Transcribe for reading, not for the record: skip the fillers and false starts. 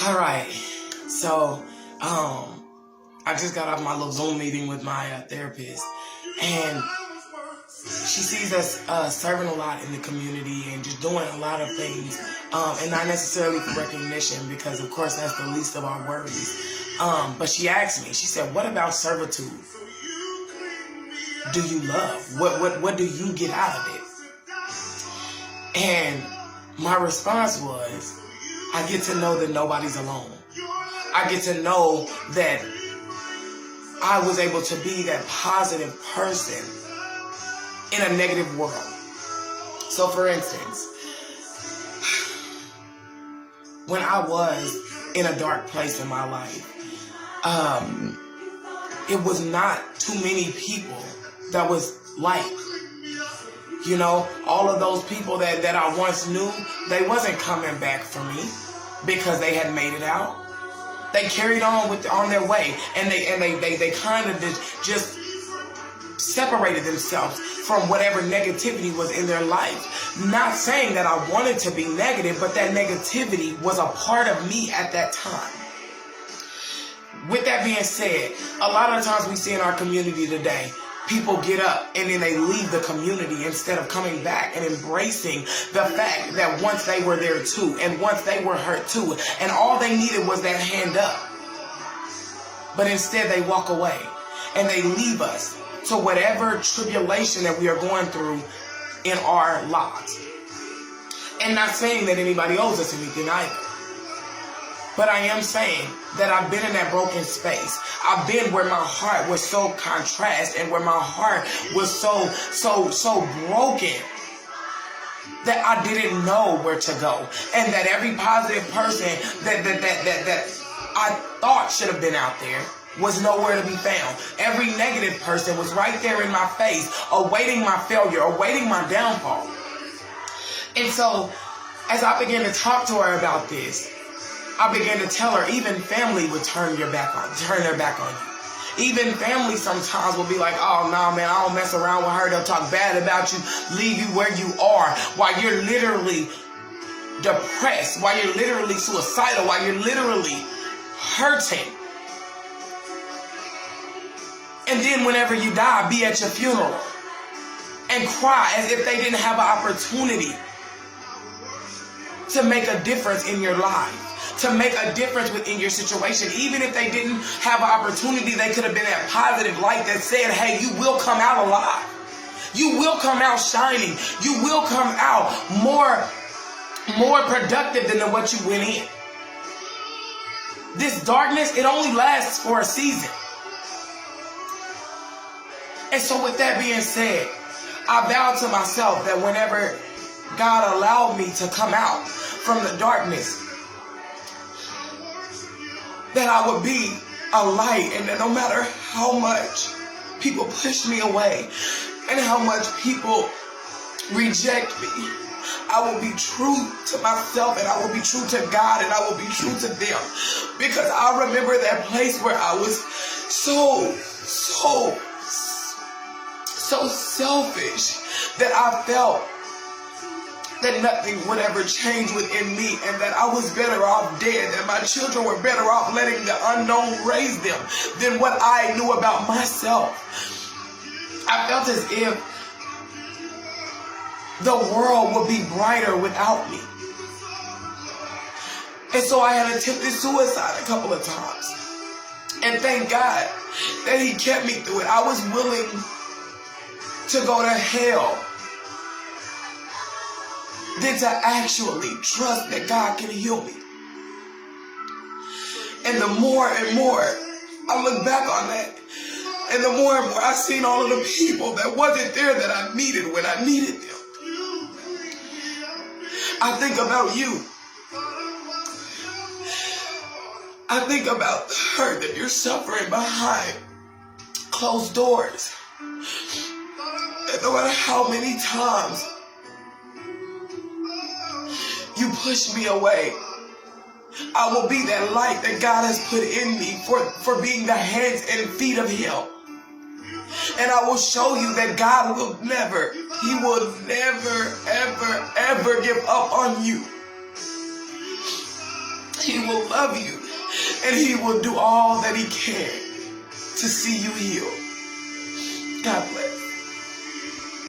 All right. So, I just got off my little Zoom meeting with my therapist, and she sees us serving a lot in the community and just doing a lot of things, and not necessarily for recognition, because of course that's the least of our worries. But she asked me, she said, "What about servitude? Do you love? What do you get out of it?" And my response was, I get to know that nobody's alone. I get to know that I was able to be that positive person in a negative world. So for instance, when I was in a dark place in my life, it was not too many people that was like, you know, all of those people that I once knew, they wasn't coming back for me because they had made it out. They carried on on their way, and they kind of just separated themselves from whatever negativity was in their life. Not saying that I wanted to be negative, but that negativity was a part of me at that time. With that being said, a lot of the times we see in our community today, people get up and then they leave the community instead of coming back and embracing the fact that once they were there too, and once they were hurt too, and all they needed was that hand up. But instead they walk away and they leave us to whatever tribulation that we are going through in our lives. And not saying that anybody owes us anything either. But I am saying that I've been in that broken space. I've been where my heart was so contrast and where my heart was so broken that I didn't know where to go. And that every positive person that I thought should have been out there was nowhere to be found. Every negative person was right there in my face, awaiting my failure, awaiting my downfall. And so, as I began to talk to her about this, I began to tell her even family would turn their back on you. Even family sometimes will be like, "Oh, no, man, I don't mess around with her. They'll talk bad about you, leave you where you are," while you're literally depressed, while you're literally suicidal, while you're literally hurting. And then whenever you die, be at your funeral and cry as if they didn't have an opportunity to make a difference in your life, to make a difference within your situation. Even if they didn't have an opportunity, they could have been that positive light that said, "Hey, you will come out alive. You will come out shining. You will come out more productive than what you went in." This darkness, it only lasts for a season. And so with that being said, I vowed to myself that whenever God allowed me to come out from the darkness, that I would be a light, and that no matter how much people push me away and how much people reject me, I will be true to myself, and I will be true to God, and I will be true to them. Because I remember that place where I was so selfish that I felt that nothing would ever change within me, and that I was better off dead, that my children were better off letting the unknown raise them than what I knew about myself. I felt as if the world would be brighter without me. And so I had attempted suicide a couple of times. And thank God that He kept me through it. I was willing to go to hell than to actually trust that God can heal me. And the more and more I look back on that, and the more and more I seen all of the people that wasn't there that I needed when I needed them, I think about you. I think about the hurt that you're suffering behind closed doors. And no matter how many times you push me away, I will be that light that God has put in me for being the hands and feet of Him. And I will show you that God will never, He will never, ever, ever give up on you. He will love you, and He will do all that He can to see you healed. God bless.